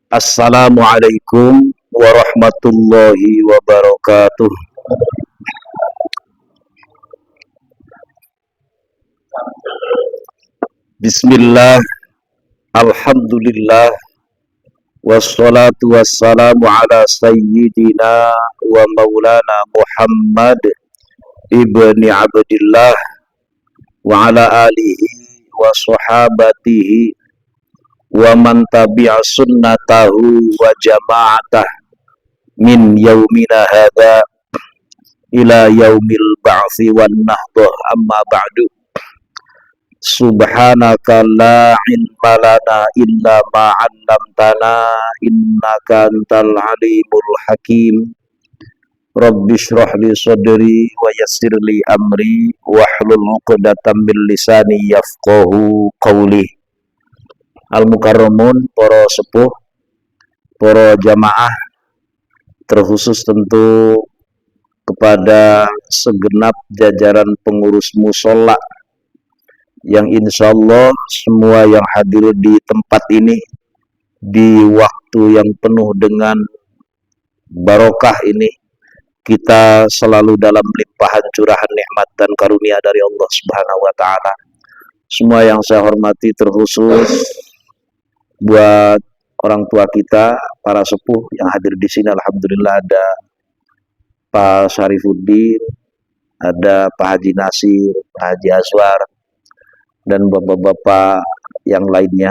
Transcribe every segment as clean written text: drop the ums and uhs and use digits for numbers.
Assalamualaikum warahmatullahi wabarakatuh. Bismillah, alhamdulillah, wassalatu wassalamu ala sayyidina wa maulana Muhammad ibni Abdillah wa ala alihi wa sahabatihi wa man tabi'a sunnatahu wa jama'atah min yaumina hadha ila yaumil ba'thi wan nahdah, amma ba'du. Subhanaka la ilma lana illa ma 'allamtana innaka antal alimul hakim. Rabbi shrah li sadri wa yassir li amri wahlul 'uqdatam min lisani yafqahu qawli. Al-mukarramun, para sepuh, para jamaah, terkhusus tentu kepada segenap jajaran pengurus musola yang insya Allah semua yang hadir di tempat ini di waktu yang penuh dengan barokah ini, kita selalu dalam limpahan curahan nikmat dan karunia dari Allah Subhanahu wa Ta'ala. Semua yang saya hormati, terkhusus buat orang tua kita, para sepuh yang hadir di sini. Alhamdulillah ada Pak Syarifuddin, ada Pak Haji Nasir, Pak Haji Aswar, dan bapak-bapak yang lainnya.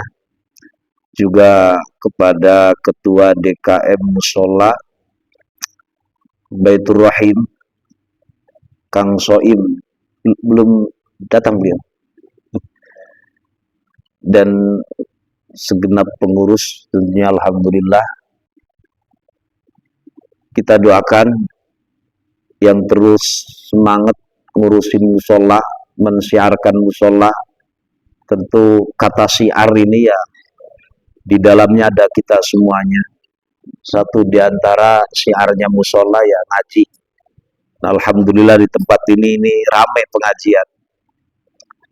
Juga kepada Ketua DKM Musola Baitur Rahim, Kang Soim, belum datang beliau, dan segenap pengurus tentunya. Alhamdulillah, kita doakan yang terus semangat ngurusin musola, mensiarkan musola. Tentu kata syiar ini ya di dalamnya ada kita semuanya. Satu di antara syiarnya musola ya ngaji. Nah, alhamdulillah di tempat ini ramai pengajian.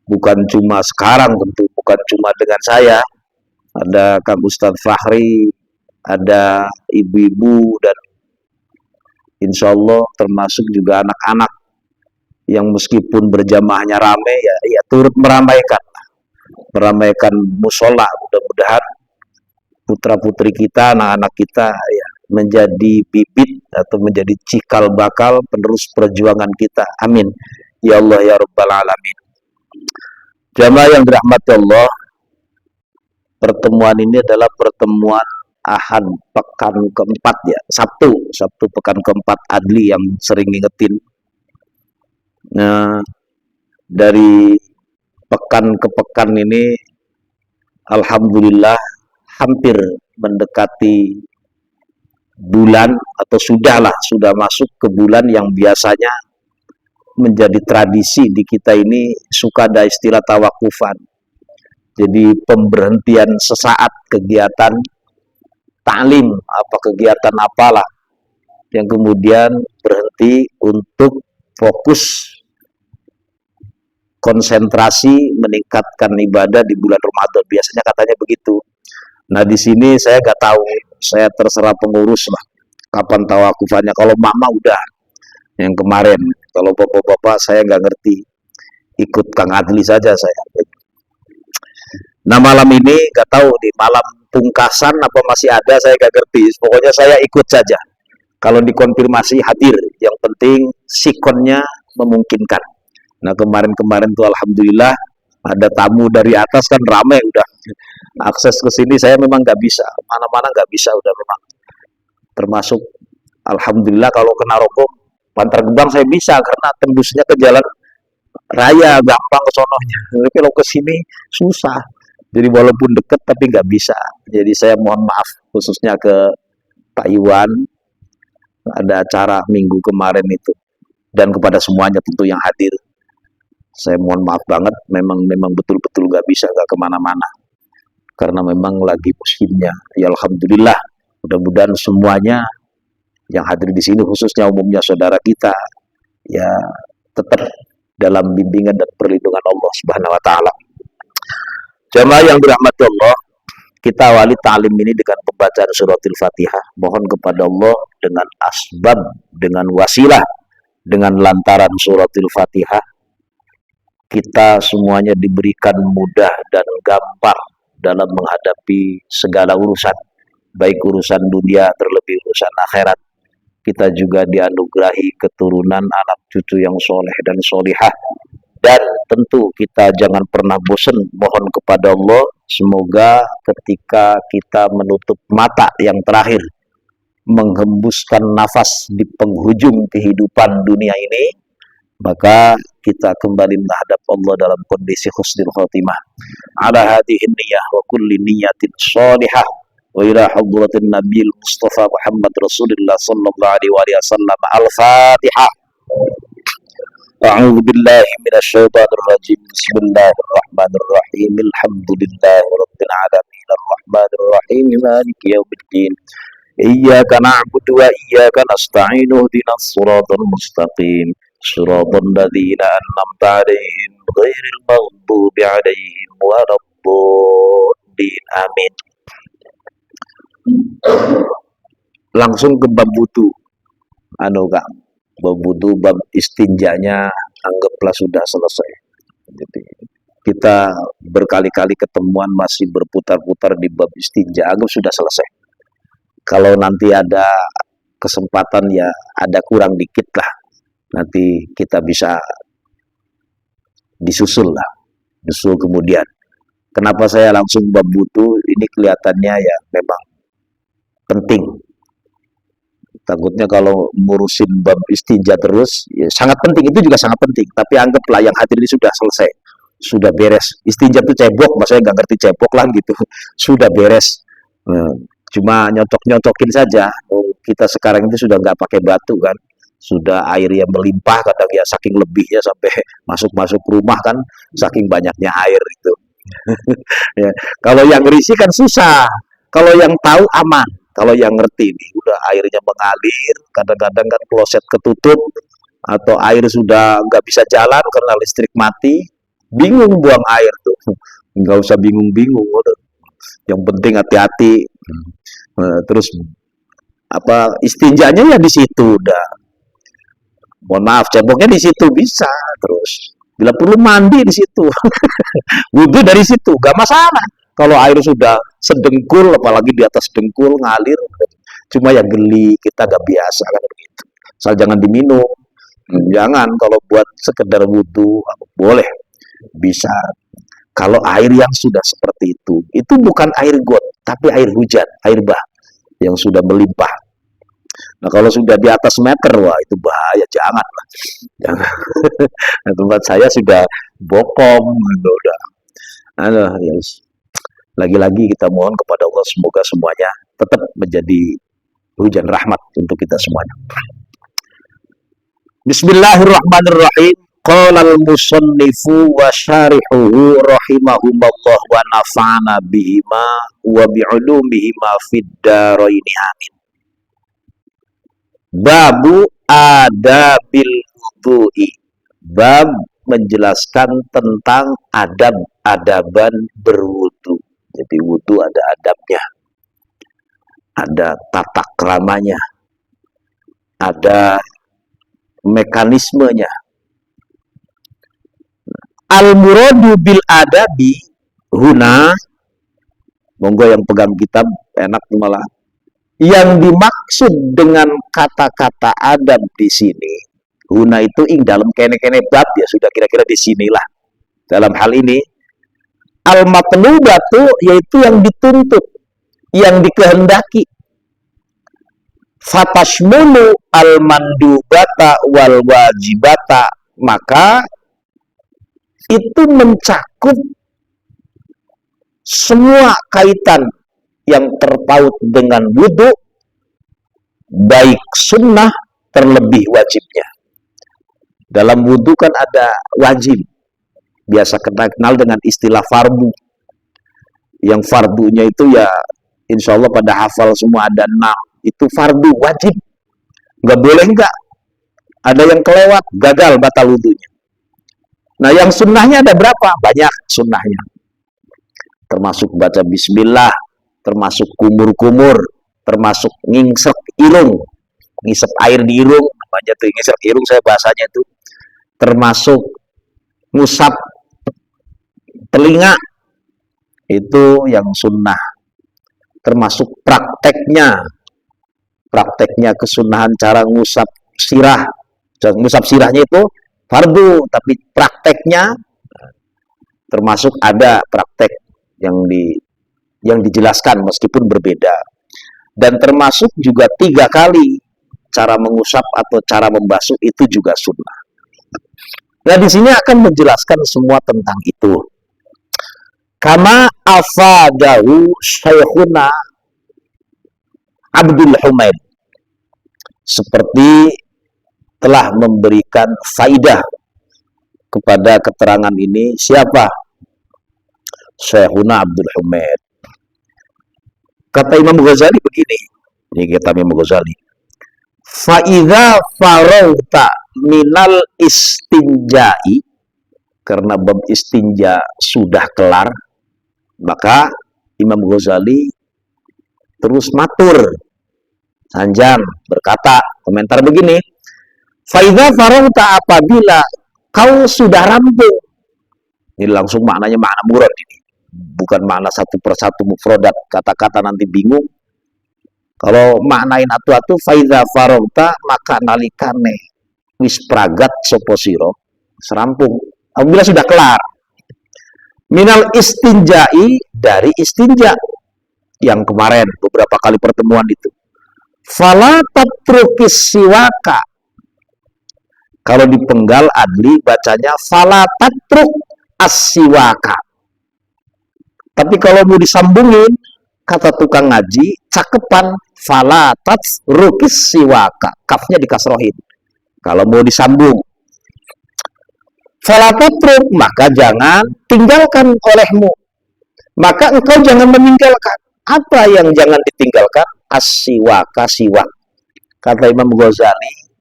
Bukan cuma sekarang, tentu bukan cuma dengan saya. Ada Kang Ustadz Fahri, ada ibu-ibu, dan insya Allah termasuk juga anak-anak yang meskipun berjamaahnya ramai ya turut meramaikan musola. Mudah-mudahan putra-putri kita, anak-anak kita ya menjadi bibit atau menjadi cikal bakal penerus perjuangan kita. Amin ya Allah ya Rabbal Alamin. Jamaah yang dirahmati Allah, pertemuan ini adalah pertemuan Ahad pekan keempat ya, Sabtu pekan keempat. Adli yang sering ngingetin. Nah, dari pekan ke pekan ini alhamdulillah hampir mendekati bulan, atau sudah masuk ke bulan yang biasanya menjadi tradisi di kita ini, suka ada istilah tawakufan. Jadi pemberhentian sesaat kegiatan taklim, apa kegiatan apalah, yang kemudian berhenti untuk fokus konsentrasi meningkatkan ibadah di bulan Ramadan. Biasanya katanya begitu. Nah, di sini saya nggak tahu, saya terserah pengurus lah kapan tawakufannya. Kalau mama udah yang kemarin, kalau bapak-bapak saya nggak ngerti, ikut Kang Adli saja saya. Nah, malam ini nggak tahu di malam pungkasan apa masih ada, saya nggak ngerti. Pokoknya saya ikut saja. Kalau dikonfirmasi hadir, yang penting sikonnya memungkinkan. Nah, kemarin tuh alhamdulillah ada tamu dari atas, kan ramai udah. Akses ke sini saya memang nggak bisa, mana-mana nggak bisa, udah memang. Termasuk alhamdulillah kalau kena rokok Bantar Gebang saya bisa karena tembusnya ke jalan raya, gampang ke sononya. Tapi kalau ke sini susah. Jadi walaupun deket tapi nggak bisa. Jadi saya mohon maaf khususnya ke Pak Iwan, ada acara minggu kemarin itu, dan kepada semuanya tentu yang hadir. Saya mohon maaf banget, memang betul-betul nggak bisa, nggak kemana-mana karena memang lagi musimnya. Ya alhamdulillah, mudah-mudahan semuanya yang hadir di sini, khususnya umumnya saudara kita, ya tetap dalam bimbingan dan perlindungan Allah Subhanahu wa Ta'ala. Jamaah yang dirahmati Allah, Kita awali ta'lim ini dengan pembacaan suratul Fatihah. Mohon kepada Allah dengan asbab, dengan wasilah, dengan lantaran suratul Fatihah, kita semuanya diberikan mudah dan gampang dalam menghadapi segala urusan, baik urusan dunia terlebih urusan akhirat. Kita juga dianugerahi keturunan anak cucu yang soleh dan solihah. Dan tentu kita jangan pernah bosan mohon kepada Allah, semoga ketika kita menutup mata yang terakhir, menghembuskan nafas di penghujung kehidupan dunia ini, maka kita kembali menghadap Allah dalam kondisi husnul khotimah. Ala hadhihi niyyah wa kulli niyyatin shalihah wa ila hadratin nabiyil Mustafa Muhammad Rasulullah sallallahu alaihi wasallam. Al-Fatihah. A'udzu billahi minasy syaithanir rajim. Bismillahirrahmanirrahim. Alhamdulillahirabbil alamin arrahmanir rahim maliki yaumiddin. Iyyaka na'budu wa iyyaka nasta'in ihdinas siratal mustaqim. Shiratal ladzina an'amta 'alaihim ghairil maghdubi 'alaihim waladdallin. Amin. Langsung ke bab wudu. Kak, bab wudu, bab istinjanya anggaplah sudah selesai. Jadi kita berkali-kali ketemuan masih berputar-putar di bab istinja, anggap sudah selesai. Kalau nanti ada kesempatan ya ada kurang dikit lah, nanti kita bisa disusul lah, disusul kemudian. Kenapa saya langsung bab wudu? Ini kelihatannya ya memang penting. Takutnya kalau ngurusin bab istinja terus, ya sangat penting, itu juga sangat penting. Tapi anggaplah yang hadir ini sudah selesai, sudah beres. Istinja itu cebok, maksudnya nggak ngerti cebok lah gitu. Sudah beres. Cuma nyocok-nyocokin saja. Kita sekarang itu sudah nggak pakai batu kan, sudah air yang melimpah, kadang ya saking lebihnya sampai masuk rumah kan, saking banyaknya air itu. Ya. Kalau yang risih kan susah, kalau yang tahu aman. Kalau yang ngerti nih, udah airnya mengalir, kadang-kadang kan kloset ketutup, atau air sudah nggak bisa jalan karena listrik mati, bingung buang air tuh. Nggak usah bingung-bingung, yang penting hati-hati. Terus istinjanya ya di situ udah. Mohon maaf, ceboknya di situ bisa. Terus bila perlu mandi di situ, wudhu dari situ, gak masalah. Kalau air sudah sedengkul, apalagi di atas dengkul ngalir, cuma ya geli, kita gak biasa kan begitu. Asal jangan diminum. Jangan, kalau buat sekedar wudhu boleh, bisa. Kalau air yang sudah seperti itu bukan air got, tapi air hujan, air bah yang sudah melimpah. Nah kalau sudah di atas meter, wah itu bahaya, jangan lah. Jangan. Nah, tempat saya sudah bokong, udah. Lagi-lagi kita mohon kepada Allah semoga semuanya tetap menjadi hujan rahmat untuk kita semuanya. Bismillahirrahmanirrahim. Qala al-musannifu wa syarihuhu rahimahumullah wa nafa'ana bihima wa bi'ulumihima fid dharaini amin. Babu adabil wudu'i. Bab menjelaskan tentang adab-adaban berwudu. Jadi wudu ada adabnya, ada tata keramanya, ada mekanismenya. Al-muradu bil adabi huna, monggo yang pegang kitab enak malah. Yang dimaksud dengan kata-kata adab di sini, huna itu ing dalam kene-kene bab ya sudah kira-kira di sinilah. Dalam hal ini al-matlubatu yaitu yang dituntut, yang dikehendaki. Fatashmulu al-mandubata wal wajibata, maka itu mencakup semua kaitan yang terpaut dengan wudu, baik sunnah terlebih wajibnya. Dalam wudu kan ada wajib, biasa kenal dengan istilah fardu. Yang fardunya itu ya insya Allah pada hafal semua, ada 6. Itu fardu wajib, nggak boleh nggak. Ada yang kelewat, gagal batal wudunya. Nah yang sunnahnya ada berapa? Banyak sunnahnya, termasuk baca bismillah, termasuk kumur-kumur, termasuk ngisep irung, ngisep air di irung, namanya tuh ngisep irung saya bahasanya itu, termasuk ngusap telinga, itu yang sunnah, termasuk prakteknya kesunahan cara ngusap sirah. Ngusap sirahnya itu fardu, tapi prakteknya termasuk ada praktek yang dijelaskan meskipun berbeda. Dan termasuk juga 3 kali cara mengusap atau cara membasuh itu juga sunnah. Nah, di sini akan menjelaskan semua tentang itu. Kama afadahu Syekhuna Abdul Humaid, seperti telah memberikan faidah kepada keterangan ini siapa? Syekhuna Abdul Humaid. Kata Imam Ghazali begini, ini kata Imam Ghazali, fa idza farauta minal istinja'i, karena bab istinja sudah kelar, maka Imam Ghazali terus matur sanjang berkata, komentar begini, faidha farauta, apabila kau sudah rampung. Ini langsung maknanya makna murad ini, bukan makna satu persatu mufradat kata-kata nanti bingung. Kalau maknain atu-atu, faidha farauta, maka nalikane wis pragat sapa sira serampung, apabila sudah kelar, minal istinja'i, dari istinja yang kemarin beberapa kali pertemuan itu, fala tatrukis siwaka, kalau dipenggal adli bacanya fala tatruk as-siwaka, tapi kalau mau disambungin kata tukang ngaji cakepan fala tatrukis siwaka, kafnya dikasrohin kalau mau disambung. Fala tatruk, maka jangan tinggalkan olehmu, maka engkau jangan meninggalkan. Apa yang jangan ditinggalkan? As-siwaka, siwak. Kata Imam Ghazali,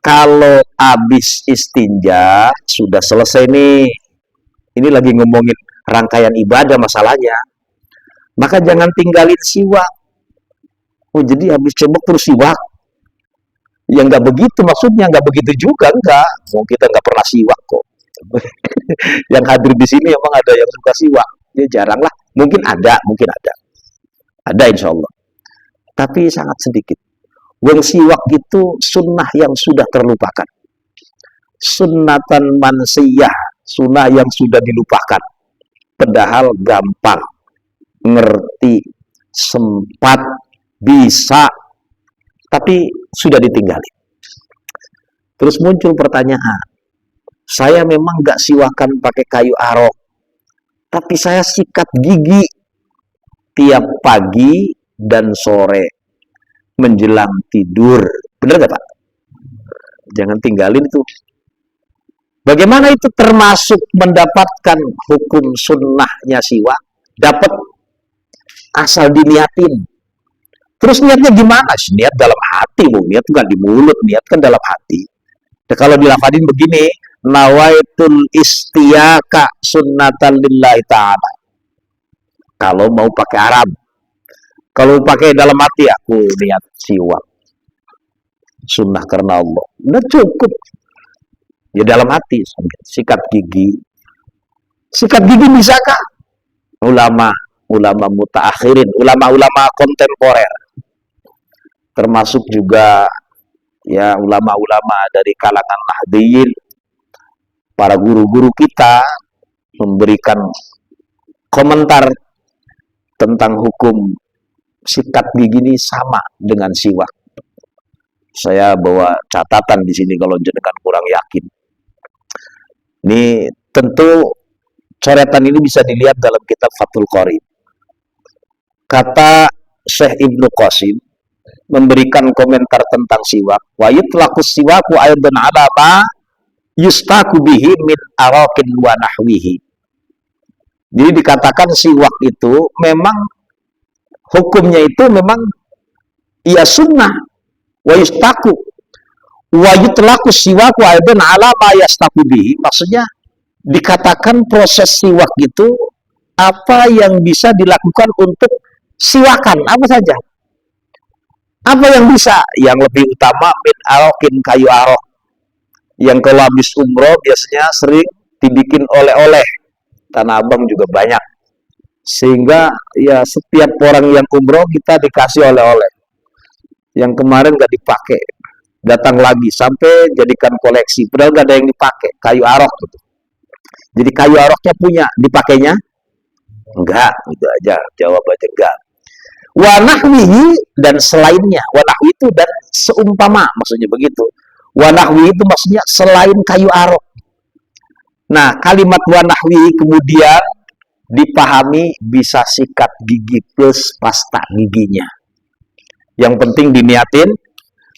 kalau habis istinja sudah selesai nih, ini lagi ngomongin rangkaian ibadah masalahnya, maka jangan tinggalin siwak. Oh, jadi habis cebok terus siwak? Ya nggak begitu maksudnya, nggak begitu juga, enggak. Mau kita nggak pernah siwak kok. Yang hadir di sini emang ada yang suka siwak? Ya jarang lah. Mungkin ada. Ada insya Allah. Tapi sangat sedikit. Wong siwak itu sunnah yang sudah terlupakan. Sunnatan mansiyah, sunnah yang sudah dilupakan. Padahal gampang, ngerti, sempat, bisa, tapi sudah ditinggalin. Terus muncul pertanyaan, saya memang nggak siwakan pakai kayu arok, tapi saya sikat gigi tiap pagi dan sore menjelang tidur. Benar nggak Pak? Jangan tinggalin itu. Bagaimana itu termasuk mendapatkan hukum sunnahnya siwak? Dapat asal diniatin. Terus niatnya gimana? Niat dalam hati, Bu. Niat bukan di mulut, niat kan dalam hati. Nah, kalau dilafadin begini, nawaitul istiyaka sunnatan lillahi ta'ala. Kalau mau pakai Arab. Kalau pakai dalam hati, aku niat siwak. Sunnah karena Allah. Udah cukup. Ya dalam hati, sikat gigi. Sikat gigi bisakah? Ulama mutaakhirin, ulama-ulama kontemporer, termasuk juga ya ulama-ulama dari kalangan Nahdliyin, para guru-guru kita memberikan komentar tentang hukum sikat gigi ini sama dengan siwak. Saya bawa catatan di sini kalau jenengan kurang yakin. Ini tentu coretan ini bisa dilihat dalam kitab Fathul Qorib. Kata Syekh Ibnu Qasim memberikan komentar tentang siwak, wa yutlaqu siwaku aidan ala ma yustaku bihi min araqin wa nahwihi. Jadi dikatakan siwak itu memang hukumnya itu memang ia sunnah, wa yustaku wa yutlaqu siwaku aidan ala ma yastaku bihi, maksudnya dikatakan proses siwak itu apa yang bisa dilakukan untuk siwakan apa saja. Apa yang bisa? Yang lebih utama min arokin, kayu arok. Yang kalau habis umroh biasanya sering dibikin oleh-oleh. Tanah Abang juga banyak. Sehingga ya setiap orang yang umroh kita dikasih oleh-oleh. Yang kemarin nggak dipakai, datang lagi sampai jadikan koleksi. Padahal nggak ada yang dipakai, kayu arok gitu. Jadi kayu aroknya punya, dipakainya? Enggak, gitu aja. Jawab aja enggak. Wanahwihi dan selainnya. Wanahwi itu dan seumpama, maksudnya begitu. Wanahwi itu maksudnya selain kayu arok. Nah, kalimat wanahwi kemudian dipahami bisa sikat gigi plus pasta giginya. Yang penting diniatin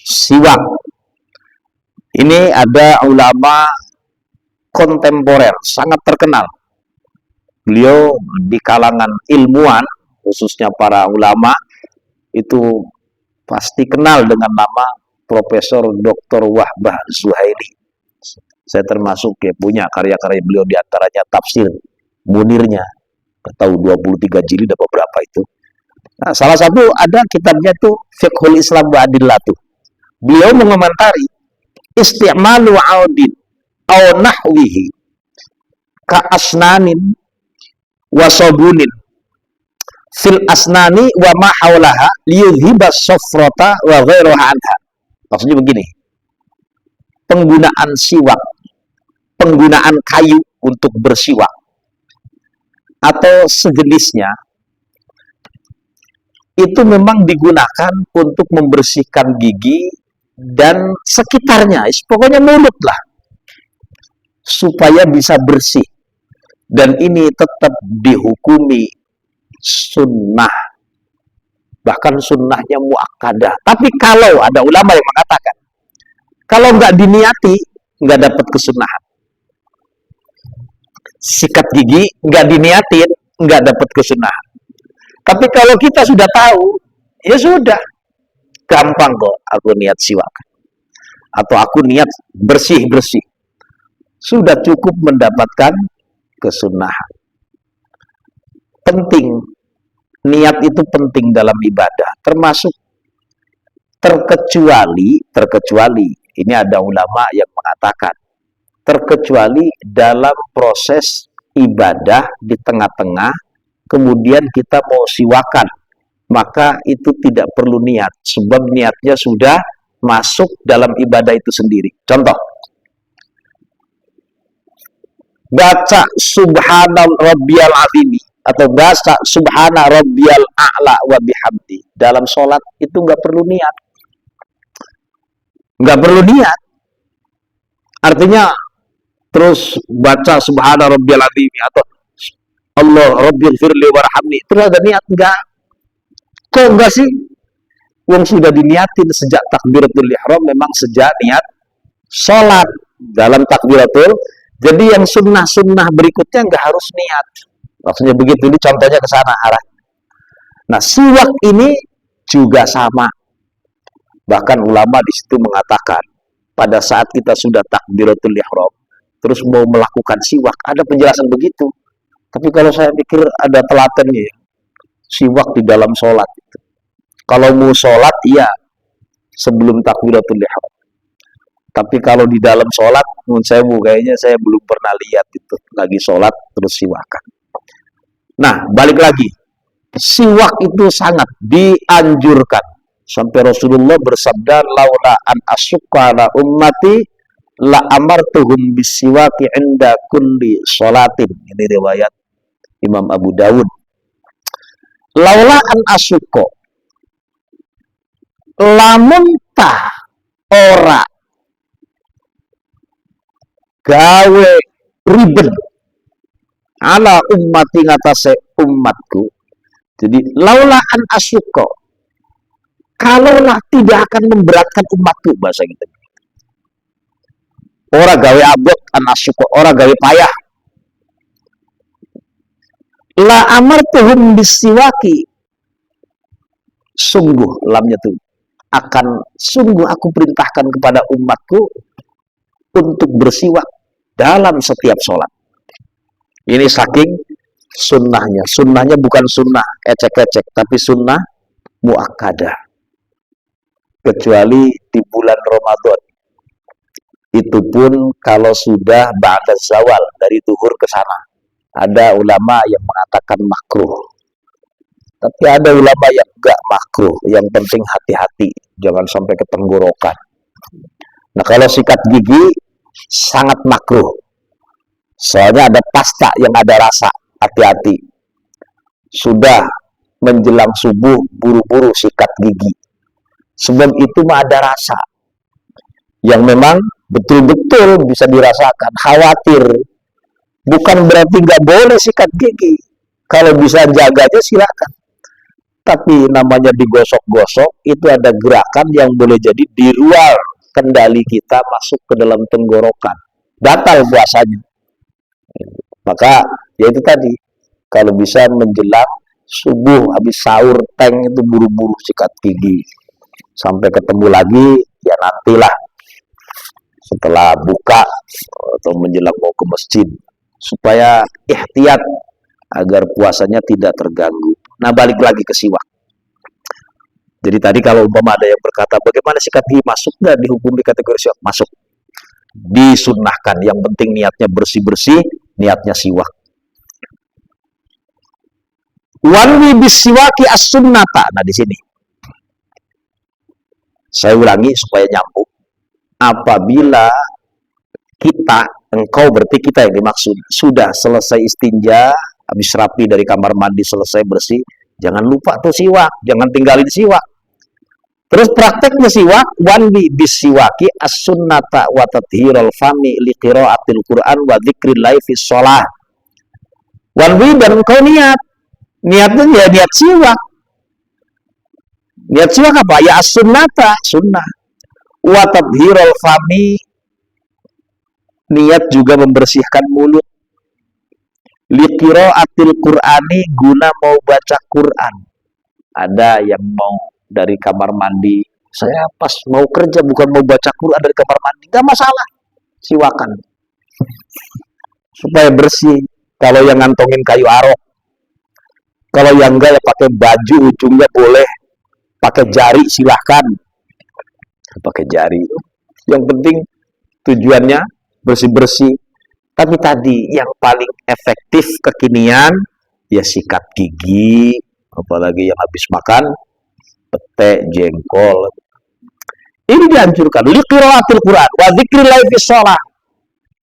siwak. Ini ada ulama kontemporer, sangat terkenal. Beliau di kalangan ilmuwan, khususnya para ulama, itu pasti kenal dengan nama Profesor Dr. Wahbah Zuhaili. Saya termasuk ya punya karya-karya beliau, diantaranya tafsir Munirnya, tahu 23 jilid apa berapa itu. Nah, salah satu ada kitabnya tuh Fiqhul Islam wa Adillatuh. Beliau mengomentari isti'malu audin aw nahwihi ka asnanin wa sabunin fil asnani wa ma haulaha liyudhiba sofrota wa ghairuha anha. Maksudnya begini, penggunaan siwak, penggunaan kayu untuk bersiwak atau sejenisnya itu memang digunakan untuk membersihkan gigi dan sekitarnya, pokoknya mulut lah, supaya bisa bersih. Dan ini tetap dihukumi sunnah, bahkan sunnahnya muakkadah. Tapi kalau ada ulama yang mengatakan kalau nggak diniati nggak dapat kesunahan, sikat gigi nggak diniatin nggak dapat kesunahan. Tapi kalau kita sudah tahu, ya sudah, gampang kok. Aku niat siwak atau aku niat bersih-bersih, sudah cukup mendapatkan kesunahan. Penting, niat itu penting dalam ibadah, termasuk terkecuali ini ada ulama yang mengatakan terkecuali dalam proses ibadah di tengah-tengah kemudian kita mau siwakan, maka itu tidak perlu niat sebab niatnya sudah masuk dalam ibadah itu sendiri. Contoh, baca subhana rabbiyal azimi atau baca subhana rabbiyal a'la wa bihamdi dalam sholat itu nggak perlu niat, artinya terus baca subhana rabbiyal azimi atau Allah rabbil firli warhamni terus ada niat? Enggak. Kok enggak sih? Wong sudah diniatin sejak takbiratul ihram, memang sejak niat sholat dalam takbiratul. Jadi yang sunnah-sunnah berikutnya nggak harus niat. Maksudnya begitu, ini contohnya ke sana arah. Nah, siwak ini juga sama. Bahkan ulama di situ mengatakan, pada saat kita sudah takbiratul ihram, terus mau melakukan siwak, ada penjelasan begitu. Tapi kalau saya pikir ada telatennya, siwak di dalam sholat. Kalau mau sholat, iya, sebelum takbiratul ihram. Tapi kalau di dalam sholat, menurut saya kayaknya saya belum pernah lihat itu lagi sholat terus siwakan. Nah, balik lagi, siwak itu sangat dianjurkan. Sampai Rasulullah bersabda, laula an asyukka ala ummati la amartuhum bisiwaki inda kulli sholatin. Ini riwayat Imam Abu Dawud. Laula an asyukka, lamun tah ora gawe ribet ala ummati ngatasé umatku. Jadi laula an asyukka, kalaulah tidak akan memberatkan umatku, bahasa gitu. Ora gawe abot an asyukka, ora gawe payah. La amartuhum bisiwaki, sungguh lamnya tuh akan sungguh aku perintahkan kepada umatku untuk bersiwak dalam setiap sholat. Ini saking Sunnahnya bukan sunnah ecek-ecek, tapi sunnah muakkadah. Kecuali di bulan Ramadan. Itu pun kalau sudah ba'da zawal, dari zuhur ke sana. Ada ulama yang mengatakan makruh. Tapi ada ulama yang enggak makruh. Yang penting hati-hati, jangan sampai ke tenggorokan. Nah, kalau sikat gigi sangat makruh. Soalnya ada pasta yang ada rasa. Hati-hati. Sudah menjelang subuh, buru-buru sikat gigi. Sebab itu mah ada rasa yang memang betul-betul bisa dirasakan. Khawatir. Bukan berarti nggak boleh sikat gigi. Kalau bisa jaganya silakan. Tapi namanya digosok-gosok, itu ada gerakan yang boleh jadi di luar kendali kita masuk ke dalam tenggorokan. Batal puasanya. Maka ya itu tadi, kalau bisa menjelang subuh habis sahur teng itu buru-buru sikat gigi. Sampai ketemu lagi ya nantilah setelah buka atau menjelang mau ke masjid, supaya ihtiyat agar puasanya tidak terganggu. Nah, balik lagi ke siwak. Jadi tadi kalau umpama ada yang berkata bagaimana sikat gigi, masuk nggak dihukum di kategori siwak? Masuk. Disunnahkan, yang penting niatnya bersih-bersih, niatnya siwak. Wanwi bisiwaki as-sunnata. Nah, di sini saya ulangi supaya nyambung. Apabila engkau berarti kita yang dimaksud, sudah selesai istinja, habis rapi dari kamar mandi, selesai bersih, jangan lupa tuh siwak, jangan tinggalin siwak. Terus prakteknya siwak, wanwi bisiwaki as-sunnata wa tathhirul fami li qiraatil Qur'an wa dzikrillah fi shalah. Wanwi, dan engkau niatnya ya niat siwak. Niat siwak apa? Ya as-sunnata, sunnah. Wa tathhirul fami, niat juga membersihkan mulut. Li qiraatil Qur'ani, guna mau baca Quran. Ada yang mau dari kamar mandi, saya pas mau kerja bukan mau baca Quran dari kamar mandi, nggak masalah, siwakan supaya bersih. Kalau yang ngantongin kayu arok, kalau yang enggak ya pakai baju ujungnya boleh, pakai jari silahkan, pakai jari. Yang penting tujuannya bersih-bersih. Tapi tadi yang paling efektif kekinian ya sikat gigi, apalagi yang habis makan pete, jengkol. Ini dianjurkan. Liqiraatil Quran wa dzikrillah fi shalah.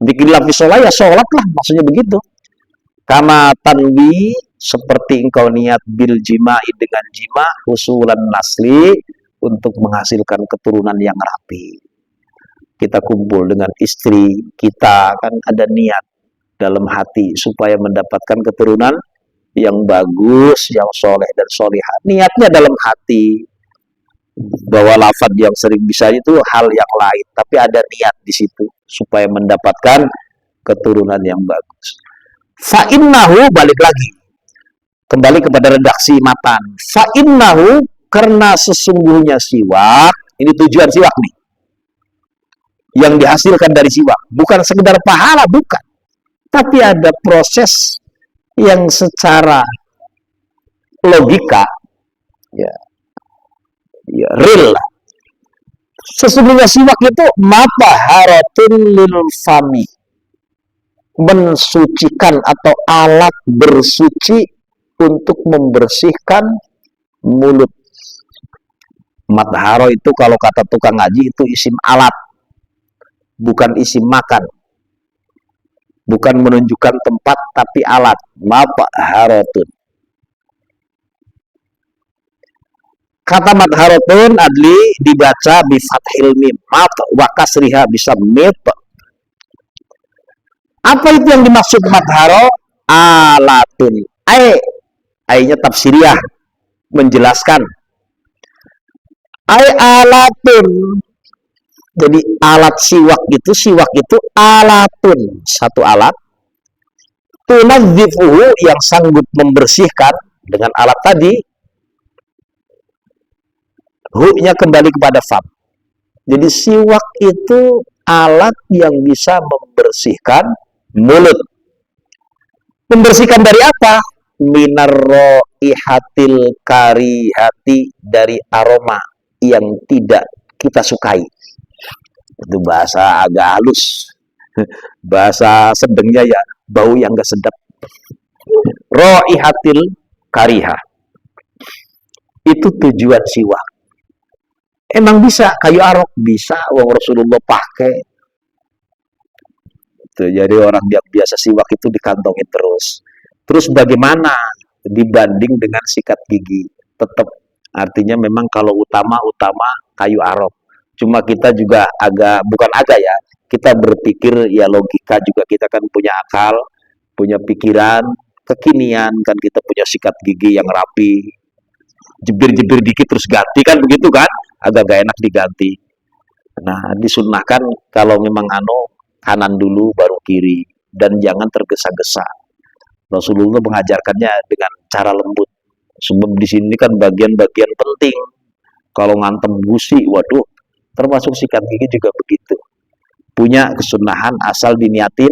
Dzikrillah fi shalah ya sholat lah, maksudnya begitu. Kama tanwi, seperti engkau niat bil jima'i, dengan jima, husulan nasli, untuk menghasilkan keturunan yang rapi. Kita kumpul dengan istri kita, kan ada niat dalam hati supaya mendapatkan keturunan yang bagus, yang soleh dan solihah. Niatnya dalam hati. Bahwa lafaz yang sering bisa itu hal yang lain, tapi ada niat di situ supaya mendapatkan keturunan yang bagus. Fa'innahu, balik lagi kembali kepada redaksi matan. Fa'innahu, karena sesungguhnya siwak, ini tujuan siwak nih, yang dihasilkan dari siwak bukan sekedar pahala, bukan, tapi ada proses yang secara logika ya real. Sesungguhnya siwak itu mataharatun lil fami, mensucikan atau alat bersuci untuk membersihkan mulut. Matharo itu kalau kata tukang ngaji itu isim alat, bukan isim makan, bukan menunjukkan tempat tapi alat. Matharatun. Kata matharatun adli dibaca bi fathil mim, mat wa kasriha, bisa mit. Apa itu yang dimaksud matharo? Alatun. Ai-nya tafsiriyah, menjelaskan. Ai alatun. Jadi alat siwak itu alatun, satu alat. Tunadzifuhu, yang sanggup membersihkan dengan alat tadi. Hu-nya kembali kepada fam. Jadi siwak itu alat yang bisa membersihkan mulut. Membersihkan dari apa? Minarroihatil karihati, dari aroma yang tidak kita sukai. Itu bahasa agak halus. Bahasa sedengnya ya, bau yang gak sedap. Roihatil kariha. Itu tujuan siwak. Emang bisa, kayu arok bisa, wong Rasulullah pakai. Tuh, jadi orang yang biasa siwak itu dikantongin terus. Terus bagaimana dibanding dengan sikat gigi? Tetap, artinya memang kalau utama kayu arok. Cuma kita juga bukan agak ya, kita berpikir ya logika juga, kita kan punya akal, punya pikiran, kekinian kan, kita punya sikat gigi yang rapi, jebir-jebir dikit terus ganti kan begitu kan, agak gak enak diganti. Nah, disunahkan kalau memang kanan dulu baru kiri, dan jangan tergesa-gesa. Rasulullah mengajarkannya dengan cara lembut. Sebab di sini kan bagian-bagian penting. Kalau ngantem gusi, waduh, termasuk sikat gigi juga begitu. Punya kesunahan asal diniatin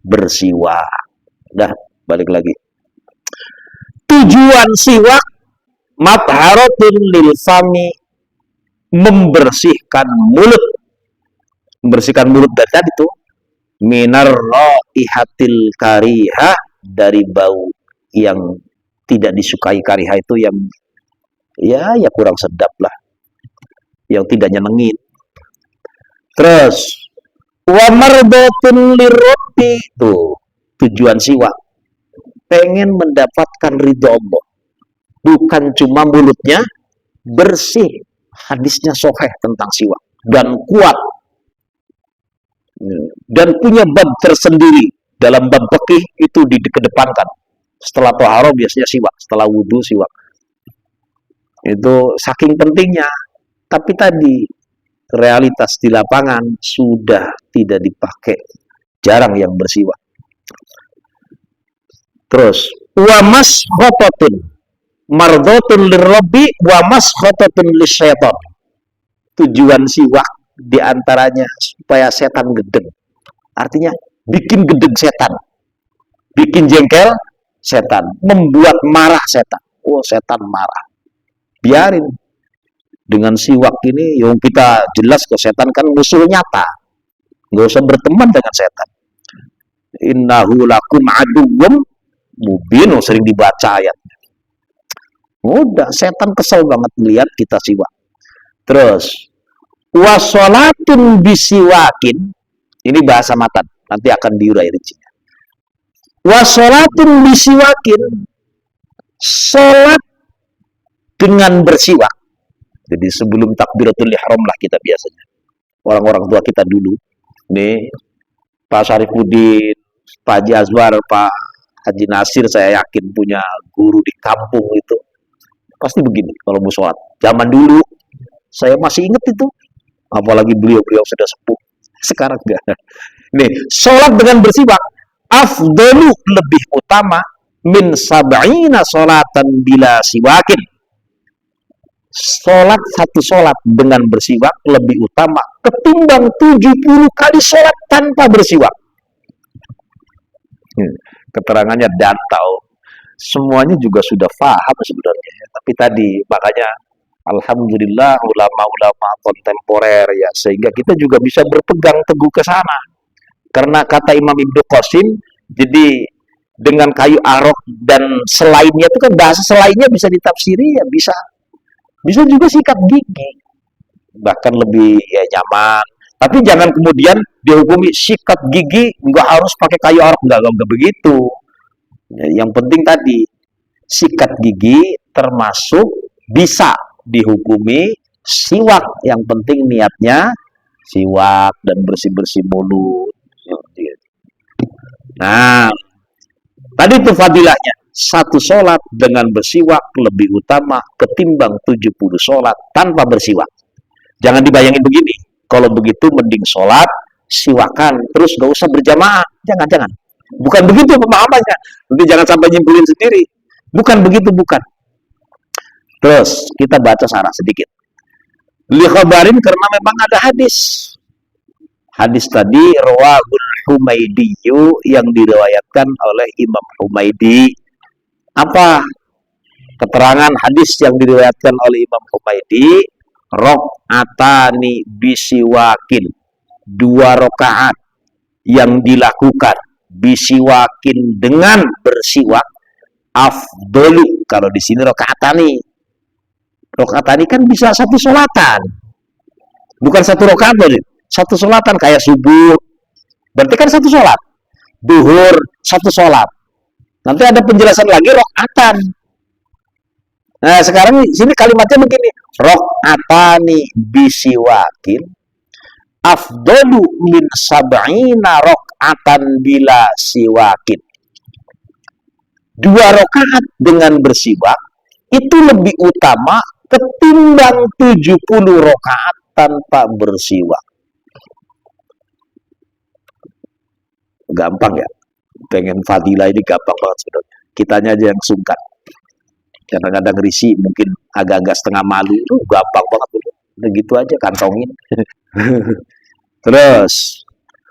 bersiwak. Dah, balik lagi. Tujuan siwak matharatun lil fami, membersihkan mulut. Membersihkan mulut dari tadi tuh, minar raihatil kariha, dari bau yang tidak disukai. Kariha itu yang ya kurang sedap lah, yang tidak nyenengin. Terus wa mardatun lirabbi, tuh tujuan siwak, pengen mendapatkan ridho Allah. Bukan cuma mulutnya bersih, hadisnya sahih tentang siwak dan kuat, dan punya bab tersendiri. Dalam bab fikih itu dikedepankan. Setelah taharah biasanya siwak, setelah wudhu siwak. Itu saking pentingnya. Tapi tadi realitas di lapangan sudah tidak dipakai, jarang yang bersiwak. Terus wa maskhatatun mardhatun lirabbi wa maskhatatun lisyaitan. Tujuan siwak diantaranya supaya setan gedeng. Artinya bikin gedeng setan, bikin jengkel setan, membuat marah setan. Oh, setan marah, biarin. Dengan siwak ini yang kita jelas ke setan kan musuh nyata, nggak usah berteman dengan setan. Innahu lakum aduwwum mubin, sering dibaca ayatnya. Udah, setan kesel banget melihat kita siwak. Terus wasolatun bisiwakin, ini bahasa matan, nanti akan diurai rincinya. Wasolatun bisiwakin, sholat dengan bersiwak. Jadi sebelum takbiratul ihram lah kita biasanya. Orang-orang tua kita dulu, nih Pak Syarifuddin, Pak Haji Azwar, Pak Haji Nasir, saya yakin punya guru di kampung itu pasti begini kalau mau sholat. Zaman dulu saya masih ingat itu, apalagi beliau-beliau sudah sepuh. Sekarang enggak. Nih, sholat dengan bersiwak afdalu, lebih utama, min sab'ina sholatan bila siwakin. Satu sholat dengan bersiwak lebih utama ketimbang 70 kali sholat tanpa bersiwak. Keterangannya dantau. Semuanya juga sudah paham sebenarnya. Tapi tadi, makanya alhamdulillah ulama-ulama kontemporer ya, sehingga kita juga bisa berpegang teguh ke sana. Karena kata Imam Ibnu Qasim, jadi dengan kayu arok dan selainnya itu kan, bahasa selainnya bisa ditafsiri ya, bisa juga sikat gigi, bahkan lebih ya nyaman. Tapi jangan kemudian dihukumi sikat gigi nggak harus pakai kayu arok, nggak begitu. Yang penting tadi sikat gigi termasuk bisa dihukumi siwak. Yang penting niatnya siwak dan bersih-bersih mulut. Nah, tadi itu fadilahnya. Satu sholat dengan bersiwak lebih utama ketimbang 70 sholat tanpa bersiwak. Jangan dibayangin begini. Kalau begitu mending sholat, siwakan, terus gak usah berjamaah. Jangan. Bukan begitu pemahamannya. Nanti jangan sampai nyimpulin sendiri. Bukan begitu, bukan. Terus kita baca sarah sedikit. Li khabarin, karena memang ada hadis. Hadis tadi rawahul Humaidiyyu, yang diriwayatkan oleh Imam Humaidi. Apa keterangan hadis yang diriwayatkan oleh Imam Humaidi? Rok'atani bisiwakin, 2 rakaat yang dilakukan bisiwakin dengan bersiwak, afdolu. Kalau di sini rakaatani kan bisa satu sholatan, bukan 1 rakaat loh. Satu sholatan kayak subuh, berarti kan satu sholat. Duhur, satu sholat. Nanti ada penjelasan lagi rakaatan. Nah, sekarang sini kalimatnya begini, rakaatani bisiwakin afdolu min sab'ina rakaatan bila siwakin. 2 rakaat dengan bersiwak itu lebih utama ketimbang 70 rakaat tanpa bersiwak. Gampang ya, pengen fadilah ini gampang banget sebenarnya. Kitanya aja yang sungkan, kadang-kadang risih, mungkin agak-agak setengah malu. Itu gampang banget, udah gitu aja kantongin. Terus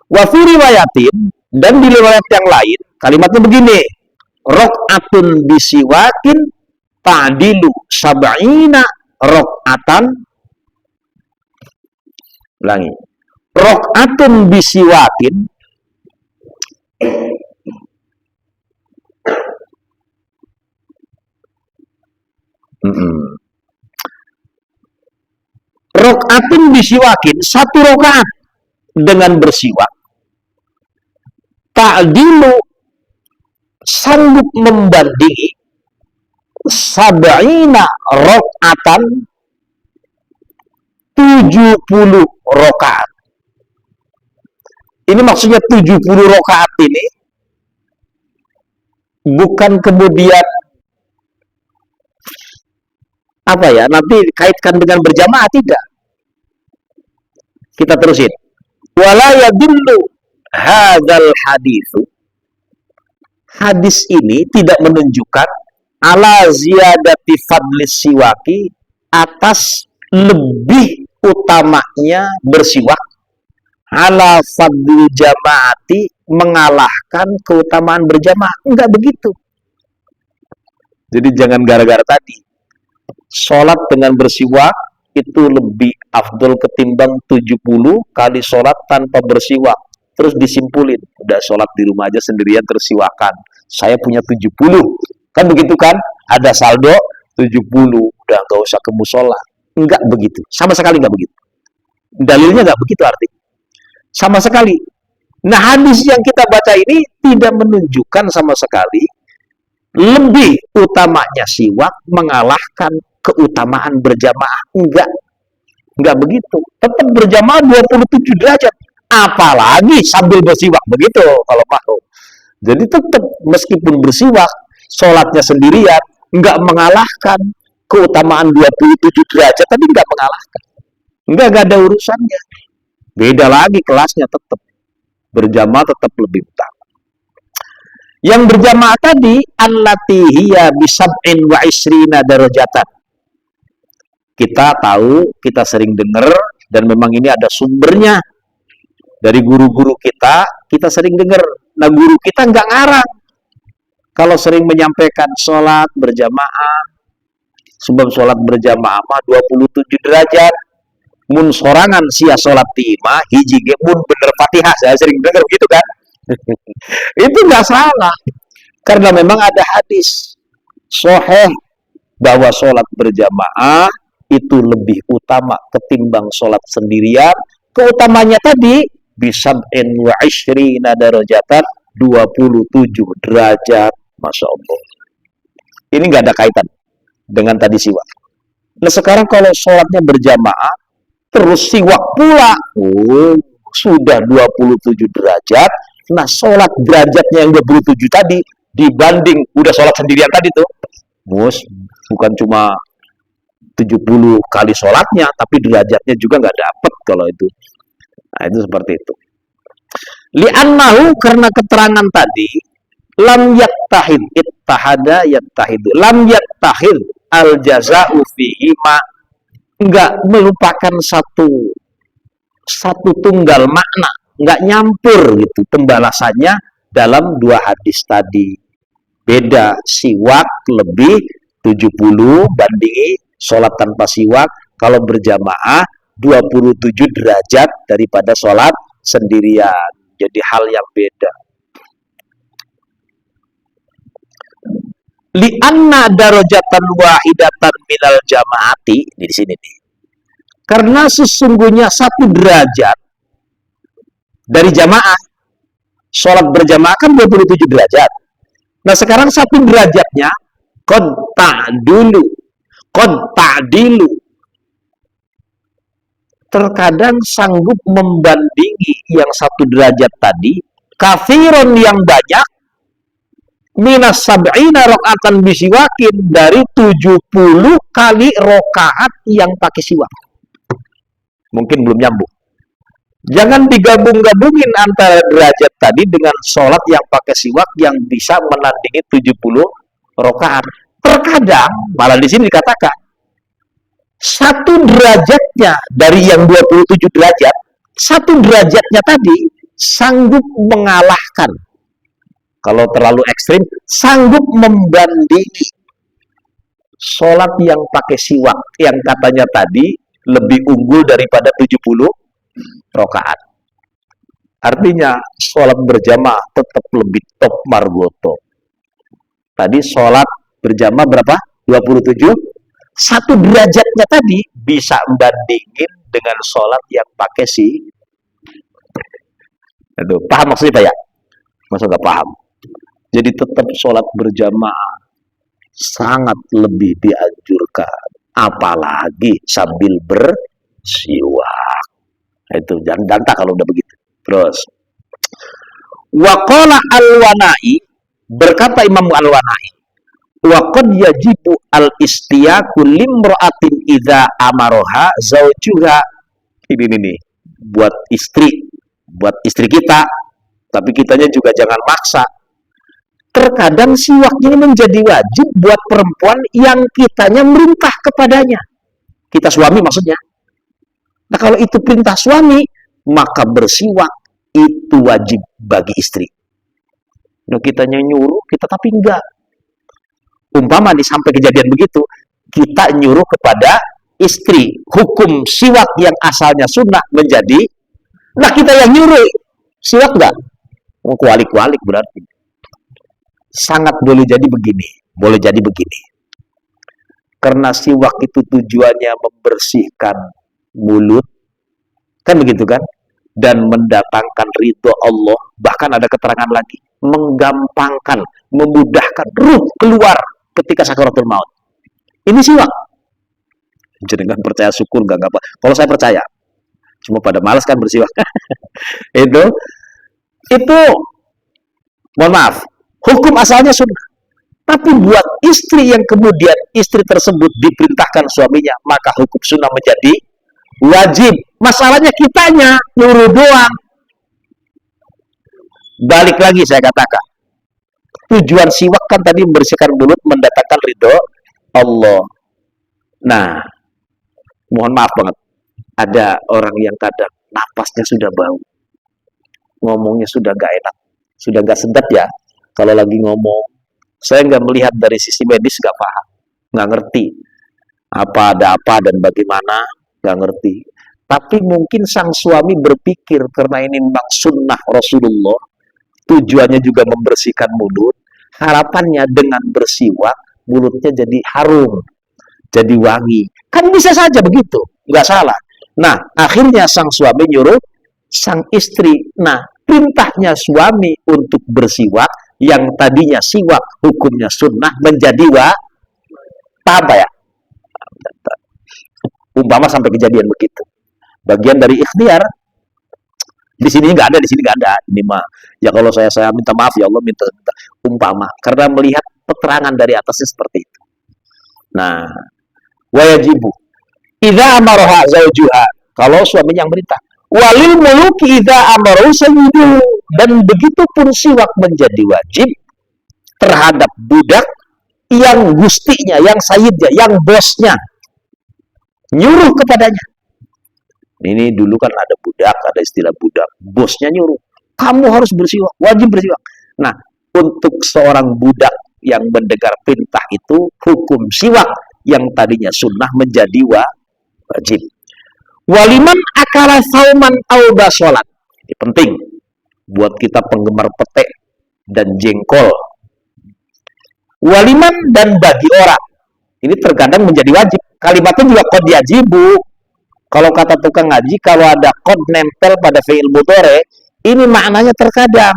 wa fi riwayatin, dan di riwayat yang lain kalimatnya begini, rakaatun bisiwakin ta'dilu sab'ina rakaatan. Ulangi, rakaatun bisiwakin rakaatun bisiwakin, 1 rakaat dengan bersiwak, ta'dilu sanggup membandingi sab'ina rakaatan 70 rakaat. Ini maksudnya 70 rakaat ini bukan kemudian apa ya, nanti kaitkan dengan berjamaah, tidak. Kita terusin. Wala yadullu hadzal haditsu, hadis ini tidak menunjukkan ala ziyadati fadlis siwaki, atas lebih utamanya bersiwak, ala fadlil jamaati, mengalahkan keutamaan berjamaah. Enggak begitu. Jadi jangan gara-gara tadi sholat dengan bersiwak itu lebih afdol ketimbang 70 kali sholat tanpa bersiwak, terus disimpulin, udah sholat di rumah aja sendirian tersiwakan, saya punya 70, kan begitu kan, ada saldo 70, udah gak usah ke musola. Enggak begitu, sama sekali enggak begitu. Dalilnya enggak begitu artinya, sama sekali. Nah, hadis yang kita baca ini tidak menunjukkan sama sekali lebih utamanya siwak mengalahkan keutamaan berjamaah. Enggak begitu. Tetap berjamaah 27 derajat. Apalagi sambil bersiwak, begitu kalau mau. Jadi tetap meskipun bersiwak, sholatnya sendirian, enggak mengalahkan keutamaan 27 derajat, tapi enggak mengalahkan. Enggak ada urusannya. Beda lagi kelasnya, tetap. Berjamaah tetap lebih utama. Yang berjamaah tadi, allati hiya bisab'in wa isrina darajatan. Kita tahu, kita sering dengar, dan memang ini ada sumbernya dari guru-guru kita sering dengar. Nah, guru kita nggak ngarang kalau sering menyampaikan sholat berjamaah, sebab sholat berjamaah mah 27 derajat, mun sorangan sia sholat tima hiji ge mun bener Fatihah. Saya sering dengar begitu kan. Itu nggak salah, karena memang ada hadis sahih bahwa sholat berjamaah itu lebih utama ketimbang sholat sendirian. Keutamanya tadi bisab'in wa ishrina darajatan, 27 derajat. Masya Allah. Ini nggak ada kaitan dengan tadi siwak. Nah, sekarang kalau sholatnya berjamaah terus siwak pula, sudah 27 derajat. Nah, sholat derajatnya yang 27 tadi dibanding udah sholat sendirian tadi tuh, bukan cuma 70 kali sholatnya, tapi derajatnya juga nggak dapet kalau itu. Nah, itu seperti itu. Li'annahu, karena keterangan tadi, lam yattahid ittahada yattahidu, lam yattahid al jaza'u fihi ma, enggak melupakan satu satu tunggal makna, nggak nyampur gitu pembalasannya dalam dua hadis tadi. Beda, siwak lebih 70 bandingi sholat tanpa siwak, kalau berjamaah 27 derajat daripada sholat sendirian. Jadi hal yang beda. Li'anna darajatan wahidatan minal jamaati, di sini nih. Karena sesungguhnya satu derajat dari jamaah, sholat berjamaah kan 27 derajat. Nah sekarang satu derajatnya qad ta'dilu, terkadang sanggup membandingi yang satu derajat tadi kafiron yang banyak minas sab'ina rakaatan bisiwakin, dari 70 kali rakaat yang pakai siwak. Mungkin belum nyambung. Jangan digabung-gabungin antara derajat tadi dengan sholat yang pakai siwak yang bisa menandingi 70 rakaat. Terkadang malah di sini dikatakan satu derajatnya dari yang 27 derajat, satu derajatnya tadi sanggup mengalahkan, kalau terlalu ekstrim, sanggup membandingi sholat yang pakai siwak yang katanya tadi lebih unggul daripada 70 rakaat. Artinya sholat berjamaah tetap lebih top margoto. Tadi sholat berjamaah berapa? 27. Satu derajatnya tadi bisa bandingin dengan sholat yang pakai Aduh, paham maksudnya Pak ya? Masa nggak paham? Jadi tetap sholat berjamaah sangat lebih dianjurkan, apalagi sambil bersiwak. Itu jangan danta kalau udah begitu. Terus waqala al-Wanai, berkata Imam al-Wanai, waqad yajibu al-istiyaku limra'atin idza amaroha zaujuha. Ini buat istri kita, tapi kitanya juga jangan maksa. Terkadang siwak ini menjadi wajib buat perempuan yang kitanya merintah kepadanya. Kita suami maksudnya. Nah kalau itu perintah suami, maka bersiwak itu wajib bagi istri. Nah kitanya nyuruh, kita tapi enggak. Umpama nih sampai kejadian begitu, kita nyuruh kepada istri, hukum siwak yang asalnya sunnah menjadi, nah kita yang nyuruh, siwak enggak? Oh, kualik-kualik berarti. Sangat boleh jadi begini. Karena siwak itu tujuannya membersihkan mulut, kan begitu kan? Dan mendatangkan ridho Allah. Bahkan ada keterangan lagi, menggampangkan, memudahkan ruh keluar ketika sakaratul maut. Ini siwak. Jangan percaya syukur enggak apa. Kalau saya percaya, cuma pada malas kan bersiwak. itu mohon maaf, hukum asalnya sunnah. Tapi buat istri yang kemudian istri tersebut diperintahkan suaminya, maka hukum sunnah menjadi wajib. Masalahnya kitanya nyuruh doang. Balik lagi saya katakan, tujuan siwak kan tadi membersihkan mulut, mendatangkan ridho Allah. Nah, mohon maaf banget, ada orang yang kadang napasnya sudah bau, ngomongnya sudah gak enak, sudah gak sedap ya. Kalau lagi ngomong, saya nggak melihat dari sisi medis, nggak paham, nggak ngerti apa ada apa dan bagaimana, nggak ngerti. Tapi mungkin sang suami berpikir karena ini memang sunnah Rasulullah, tujuannya juga membersihkan mulut, harapannya dengan bersiwak mulutnya jadi harum, jadi wangi. Kan bisa saja begitu, nggak salah. Nah, akhirnya sang suami nyuruh sang istri. Nah, perintahnya suami untuk bersiwak yang tadinya siwak hukumnya sunnah menjadi apa ya? Umpama sampai kejadian begitu. Bagian dari ikhtiar. Di sini nggak ada, di sini nggak ada. Ini mah ya kalau saya minta maaf ya Allah, minta umpama karena melihat keterangan dari atasnya seperti itu. Nah, wajibu idza amaraha zaujuha, kalau suaminya yang merintah. Walil muluki idza amaru sayyiduhu, dan begitu pun siwak menjadi wajib terhadap budak yang gustinya, yang sayyidnya, yang bosnya nyuruh kepadanya. Ini dulu kan ada budak, ada istilah budak. Bosnya nyuruh, kamu harus bersiwak, wajib bersiwak. Nah, untuk seorang budak yang mendengar perintah itu, hukum siwak yang tadinya sunnah menjadi wajib. Waliman akala sauman au basolat. Ini penting buat kita penggemar petek dan jengkol. Waliman dan bagi orang. Ini terkadang menjadi wajib. Kalimatnya juga qad yajibu. Kalau kata tukang ngaji, kalau ada qad nempel pada fi'il mudhari, ini maknanya terkadang.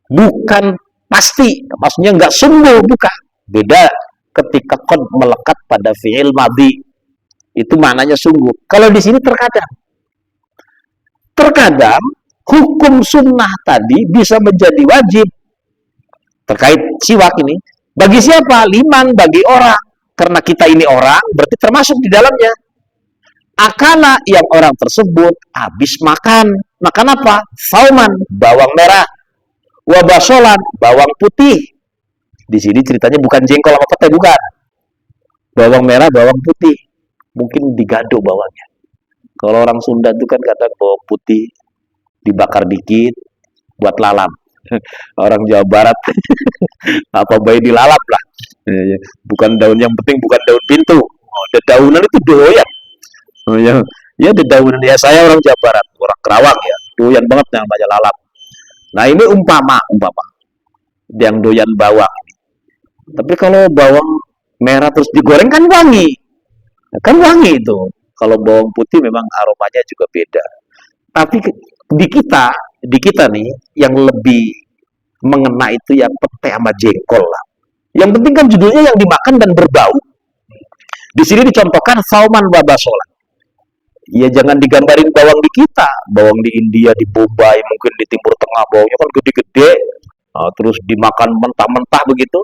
Bukan pasti. Maksudnya nggak sungguh, bukan. Beda ketika qad melekat pada fi'il madhi. Itu maknanya sungguh. Kalau di sini terkadang. Terkadang hukum sunnah tadi bisa menjadi wajib. Terkait siwak ini. Bagi siapa? Liman, bagi orang. Karena kita ini orang, berarti termasuk di dalamnya. Akala yang orang tersebut habis makan. Makan apa? Sauman, bawang merah. Wabasolan, bawang putih. Di sini ceritanya bukan jengkol sama petai, bukan. Bawang merah, bawang putih. Mungkin digado bawangnya. Kalau orang Sunda itu kan kadang bawang putih dibakar dikit buat lalap. Orang Jawa Barat apa bayi dilalap lah. Bukan daun, yang penting bukan daun pintu. Oh, dedaunan itu doyan. Oh, ya dedaunan ya, saya orang Jawa Barat, orang Kerawang ya, doyan banget yang namanya lalap. Nah ini umpama yang doyan bawang. Tapi kalau bawang merah terus digoreng kan wangi. Kan wangi itu. Kalau bawang putih memang aromanya juga beda. Tapi di kita nih yang lebih mengena itu yang pete sama jengkol lah. Yang penting kan judulnya yang dimakan dan berbau. Di sini dicontohkan sauman wa basolan. Ya jangan digambarin bawang di kita, bawang di India, di Bombay, mungkin di Timur Tengah bawangnya kan gede-gede, nah, terus dimakan mentah-mentah begitu.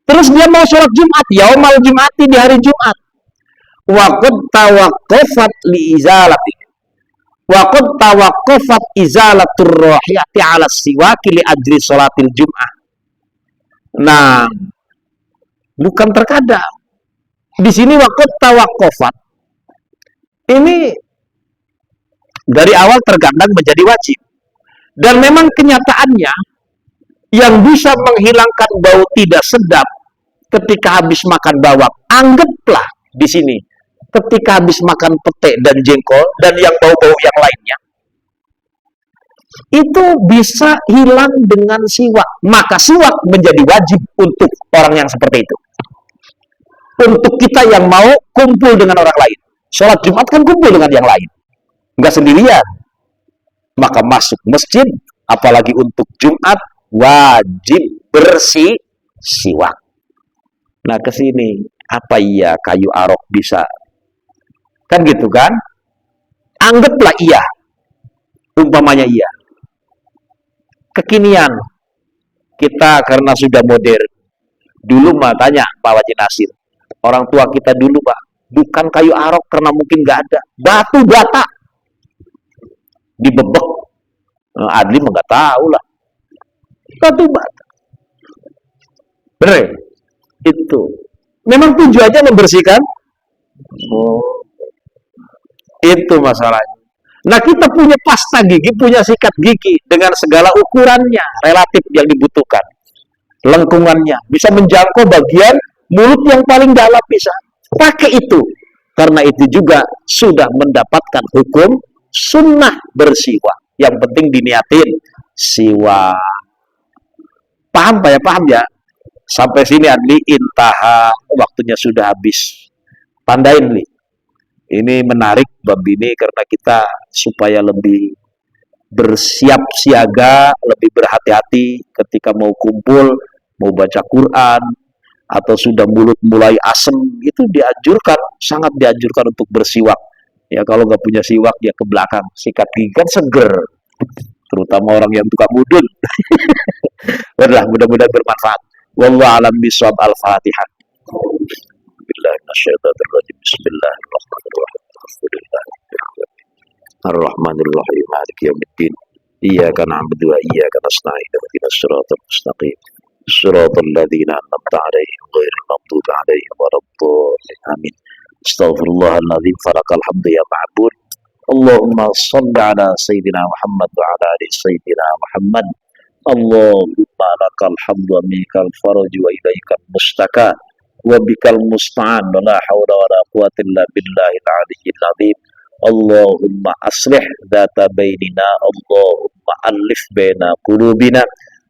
Terus dia mau sholat Jumat, yaumal Jumati, di hari Jumat. Waqad tawaqqafat li izalati. Waqad tawaqqafat izalatur rahiyati 'ala siwaki li ajri sholatil Jum'ah. Nah, bukan terkadang. Di sini waqad tawaqqafat. Ini dari awal terkadang menjadi wajib. Dan memang kenyataannya yang bisa menghilangkan bau tidak sedap ketika habis makan bawang, anggaplah di sini ketika habis makan pete dan jengkol dan yang bau-bau yang lainnya, itu bisa hilang dengan siwak. Maka siwak menjadi wajib untuk orang yang seperti itu. Untuk kita yang mau kumpul dengan orang lain. Sholat Jumat kan kumpul dengan yang lain, nggak sendirian. Maka masuk masjid, apalagi untuk Jumat, wajib bersih siwak. Nah kesini, apa iya kayu arok bisa? Kan gitu kan? Anggaplah iya, umpamanya iya. Kekinian, kita karena sudah modern. Dulu mah tanya Pak Wajib Nasir, orang tua kita dulu Pak, bukan kayu arok karena mungkin nggak ada, batu bata dibebek. Adli mah nggak tahu lah, batu bata. Bener itu. Memang tujuannya membersihkan. Oh, itu masalahnya. Nah kita punya pasta gigi, punya sikat gigi dengan segala ukurannya, relatif yang dibutuhkan, lengkungannya bisa menjangkau bagian mulut yang paling dalam, bisa pakai itu. Karena itu juga sudah mendapatkan hukum sunnah bersiwak. Yang penting diniatin siwak. Paham Pak ya? Paham ya? Sampai sini Adli, intaha, waktunya sudah habis. Tandain Li. Ini menarik bab ini karena kita supaya lebih bersiap siaga, lebih berhati-hati ketika mau kumpul, mau baca Quran, atau sudah mulut mulai asem, itu dianjurkan, sangat dianjurkan untuk bersiwak. Ya kalau nggak punya siwak ya ke belakang, sikat gigi kan seger, terutama orang yang tukang mudun. Mudah-mudahan bermanfaat. Wallahu a'lam bishawab. Al-Fatihah. Bismillahirrahmanirrahim. Ar-Rahmanir-Rahim. Maliki yaumiddin. Iyyaka na'budu wa iyyaka nasta'in. Ihdinas siratal mustaqim. Shiratal ladzina an'amta 'alaihim ghairil maghdubi 'alaihim waladdallin. Amin. Astaghfirullahaladzim. Farakal hamdu ya ma'bud. Allahumma salli ala Sayyidina Muhammad wa ala ali Sayyidina Muhammad. Allahumma lakal hamdu wa mikal faraj wa ilaikal mustaka wa bikal musta'an wa la hawla wa la quwwata illa billahil aliyyil azim. Allahumma aslih data bainina, Allahumma alif baina qulubina,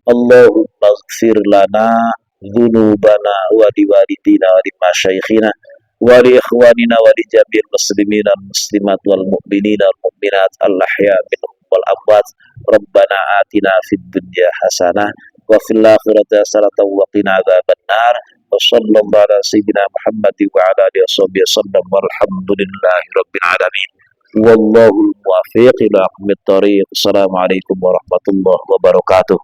Allahumma ighfir lana dhunubana wa liwalidina wa limasyayikhina wa li ikhwanina wa li jami'il muslimina wal muslimat wal mu'minina wal mu'minat al ahya minhum wal amwat. Rabbana atina fid dunya hasanah wa fil akhirati hasanatan wa qina adzabannar. Wa sallallahu ala sayyidina Muhammad wa ala alihi wasallam walhamdulillahi rabbil alamin. Wallahu muwaffiq ila aqwamit thariq. Assalamualaikum warahmatullahi wabarakatuh.